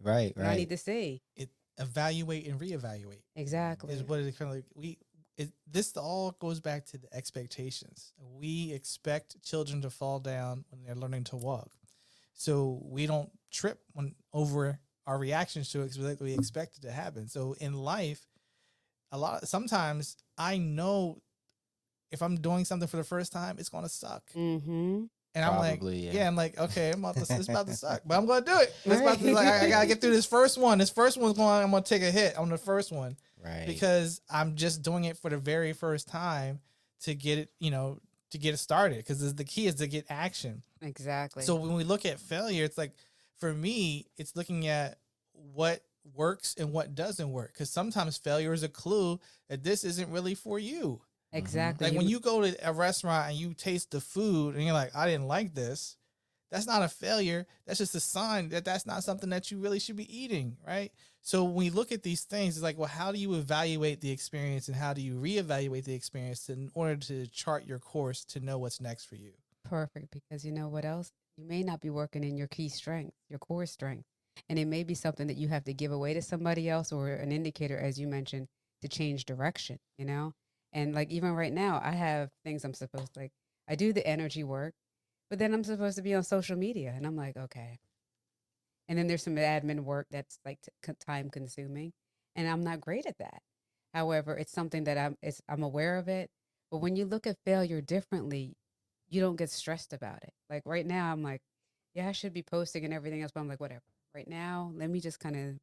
Right, What do I need right. to see? It evaluate and reevaluate is Exactly. what it kind of like. This all goes back to the expectations. We expect children to fall down when they're learning to walk, so we don't trip when over our reactions to it because we expect it to happen. So in life, sometimes I know if I'm doing something for the first time, it's gonna suck. Mm-hmm. And I'm like, Probably, yeah, yeah. I'm like, okay, it's about to suck, but I'm gonna do it. It's about to like, I Right. gotta get through this first one. This first one's going. I'm gonna take a hit on the first one Right. because I'm just doing it for the very first time to get it, to get it started. Because the key is to get action. Exactly. So when we look at failure, it's like for me, it's looking at what works and what doesn't work. Because sometimes failure is a clue that this isn't really for you. Mm-hmm. Exactly. Like when you go to a restaurant and you taste the food and you're like, I didn't like this. That's not a failure. That's just a sign that that's not something that you really should be eating, right? So when we look at these things, it's like, well, how do you evaluate the experience and how do you reevaluate the experience in order to chart your course to know what's next for you? Perfect, because you know what else? You may not be working in your key strength, your core strength. And it may be something that you have to give away to somebody else or an indicator, as you mentioned, to change direction. And like even right now, I have things I'm supposed to like I do the energy work, but then I'm supposed to be on social media. And I'm like, okay. And then there's some admin work that's like time consuming. And I'm not great at that. However, it's something that I'm aware of it. But when you look at failure differently, you don't get stressed about it. Like right now, I'm like, yeah, I should be posting and everything else, but I'm like, whatever. Right now, let me just kind of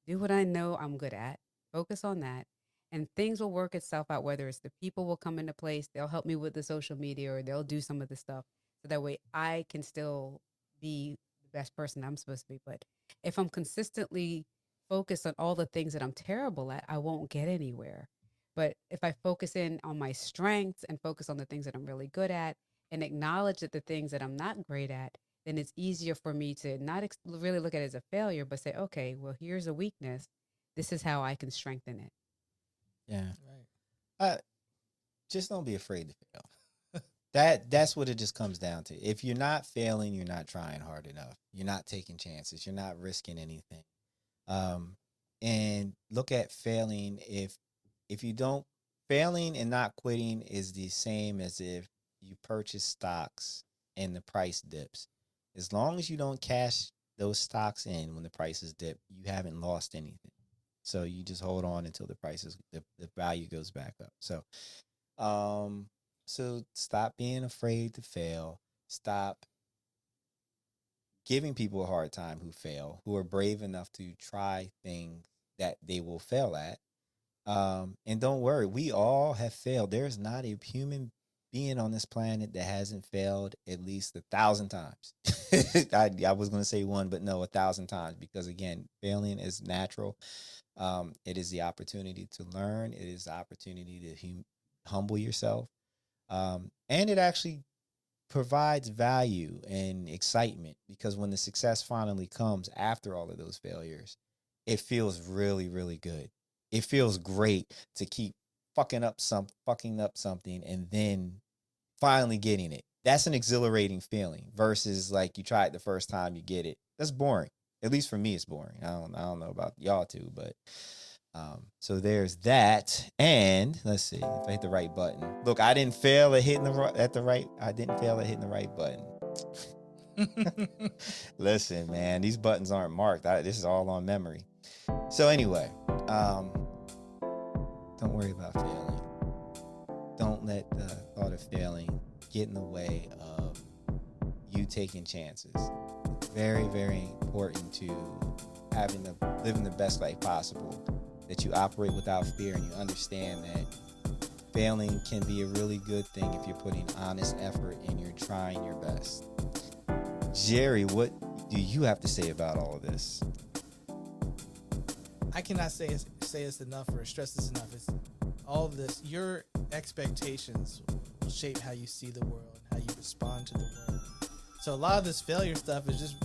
do what I know I'm good at, focus on that, and things will work itself out. Whether it's the people will come into place, they'll help me with the social media, or they'll do some of the stuff. So that way I can still be the best person I'm supposed to be. But if I'm consistently focused on all the things that I'm terrible at, I won't get anywhere. But if I focus in on my strengths and focus on the things that I'm really good at and acknowledge that the things that I'm not great at, then it's easier for me to not really look at it as a failure, but say, okay, well, here's a weakness. This is how I can strengthen it. Yeah. Right. Just don't be afraid to fail. That's what it just comes down to. If you're not failing, you're not trying hard enough. You're not taking chances. You're not risking anything. Um, and look at failing. If you don't failing and not quitting is the same as if you purchase stocks and the price dips. As long as you don't cash those stocks in when the prices dip, you haven't lost anything. So you just hold on until the value goes back up. Um, so stop being afraid to fail. Stop giving people a hard time who fail, who are brave enough to try things that they will fail at. And don't worry, we all have failed. There's not a human being on this planet that hasn't failed at least 1,000 times. I was going to say one, but no, 1,000 times, because again, failing is natural. It is the opportunity to learn. It is the opportunity to humble yourself. And it actually provides value and excitement, because when the success finally comes after all of those failures, it feels really, really good. It feels great to keep fucking up something and then finally getting it. That's an exhilarating feeling versus like you try it the first time you get it. That's boring. At least for me, it's boring. I don't know about y'all too, but so there's that. And let's see if I hit the right button. Look, I didn't fail at hitting I didn't fail at hitting the right button. Listen, man, these buttons aren't marked. This is all on memory. So anyway, don't worry about failing. Don't let the thought of failing get in the way of you taking chances. It's very, very important to living the best life possible, that you operate without fear and you understand that failing can be a really good thing if you're putting honest effort and you're trying your best. Jerry, what do you have to say about all of this? I cannot say this enough or stress this enough. It's all of this. Your expectations will shape how you see the world, how you respond to the world. So a lot of this failure stuff is just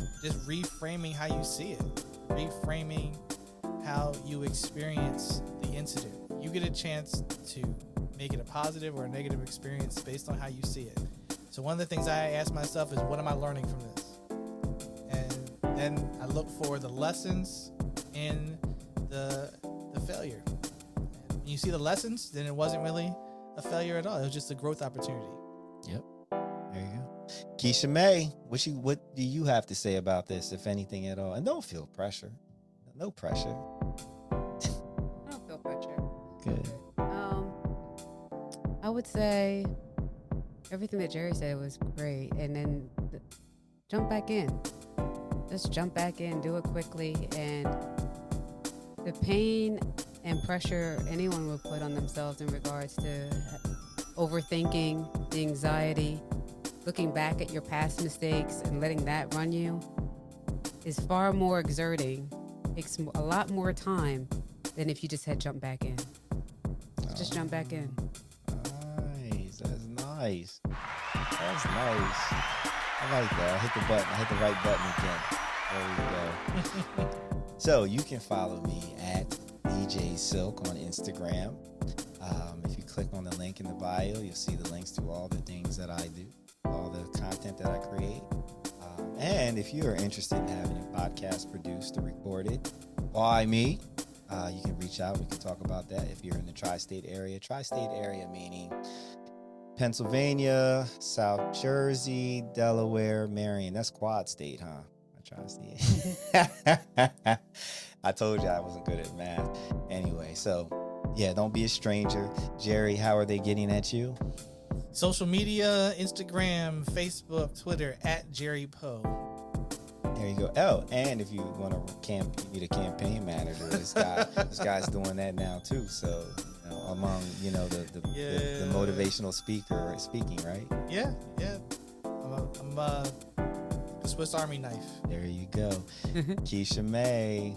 reframing how you see it, reframing how you experience the incident. You get a chance to make it a positive or a negative experience based on how you see it. So one of the things I ask myself is, what am I learning from this? And then I look for the lessons in the failure. And when you see the lessons, then it wasn't really a failure at all. It was just a growth opportunity. Yep. There you go. Keshia May, what do you have to say about this, if anything at all? And don't feel pressure. No pressure. I don't feel pressure. Good. I would say everything that Jerry said was great, and then jump back in. Just jump back in, do it quickly, and the pain and pressure anyone would put on themselves in regards to overthinking, the anxiety, looking back at your past mistakes and letting that run you is far more exerting, takes a lot more time than if you just had jumped back in. Just jump back in. Nice. That's nice. That's nice. I like that. I hit the button. I hit the right button again. There we go. So you can follow me at djsilk on Instagram. If you click on the link in the bio, you'll see the links to all the things that I do, all the content that I create. And if you are interested in having a podcast produced or recorded by me, you can reach out. We can talk about that if you're in the tri-state area. Tri-state area meaning Pennsylvania, South Jersey, Delaware, Marion. That's quad state, huh? I try to see. I told you I wasn't good at math. Anyway, so yeah, don't be a stranger. Jerry, how are they getting at you? Social media, Instagram, Facebook, Twitter, at Jerry Poe. There you go. Oh, and if you want to you need a campaign manager, this guy's doing that now too. So among the motivational speaking, right? Yeah. I'm the Swiss Army knife. There you go. Keshia May,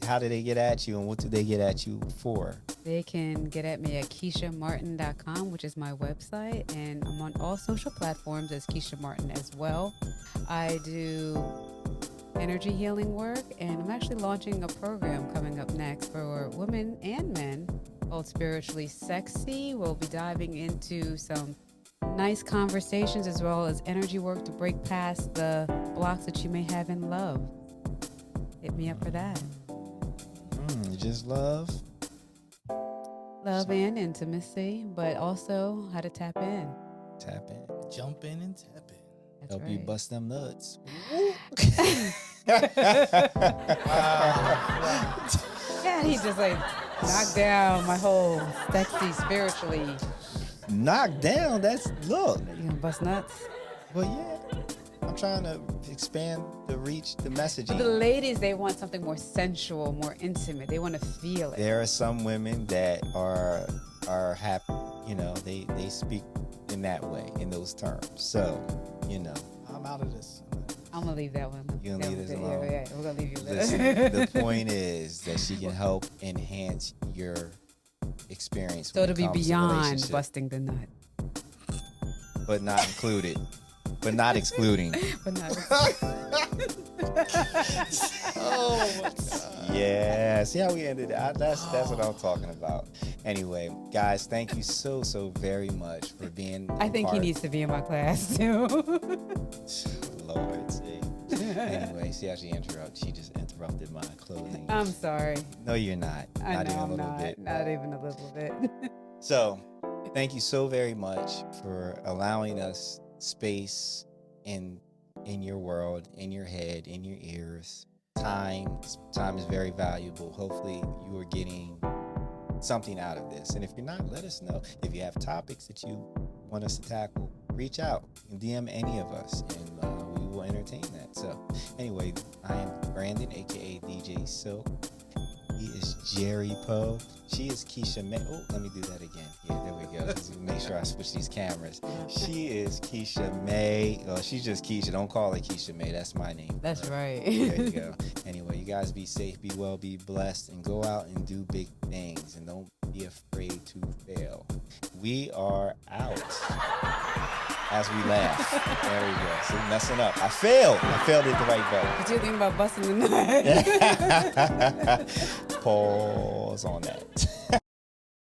how do they get at you, and what do they get at you for? They can get at me at KeshiaMartin.com, which is my website, and I'm on all social platforms as Keshia Martin as well. I do energy healing work, and I'm actually launching a program coming up next for women and men called Spiritually Sexy. We'll be diving into some nice conversations as well as energy work to break past the blocks that you may have in love. Hit me up for that. Just love And intimacy, but also how to tap in. Jump in and tap in. That's Help right. you bust them nuts. Yeah, he just like knocked down my whole sexy spiritually. Knock down. Look. You gonna bust nuts? Well, yeah. I'm trying to expand the reach, the messaging. For the ladies, they want something more sensual, more intimate. They want to feel it. There are some women that are happy, they speak in that way, in those terms. So, I'm out of this. I'm gonna leave that one. You gonna leave this alone? Yeah, we're gonna leave you there. Listen, the point is that she can help enhance your experience. So it'll be beyond relationship, busting the nut. but not included, but not excluding. But not. Oh my God. Yeah, see how we ended it? That's what I'm talking about. Anyway, guys, thank you so very much for being I think he needs to be in my class too. Lord, see. Anyway, see how she interrupted? She just interrupted my closing. I'm sorry. No, you're not. I Not know even a I'm little not. bit. Not even a little bit. So, thank you so very much for allowing us space in your world, in your head, in your ears. Time is very valuable. Hopefully, you are getting something out of this. And if you're not, let us know. If you have topics that you want us to tackle, reach out and DM any of us, and we will entertain that. So anyway, I am Brandon, aka DJ Silk. He is Jerry Poe. She is Keshia May. Oh, let me do that again. Yeah, there we go. Make sure I switch these cameras. She is Keshia May. She's just Keshia. Don't call her Keshia May. That's my name. That's right. There you go. Anyway, you guys be safe, be well, be blessed, and go out and do big things. And don't be afraid to fail. We are out. As we laugh. There we go. See, messing up. I failed. I failed at the right button. But you're thinking about busting the nut. Pause on that.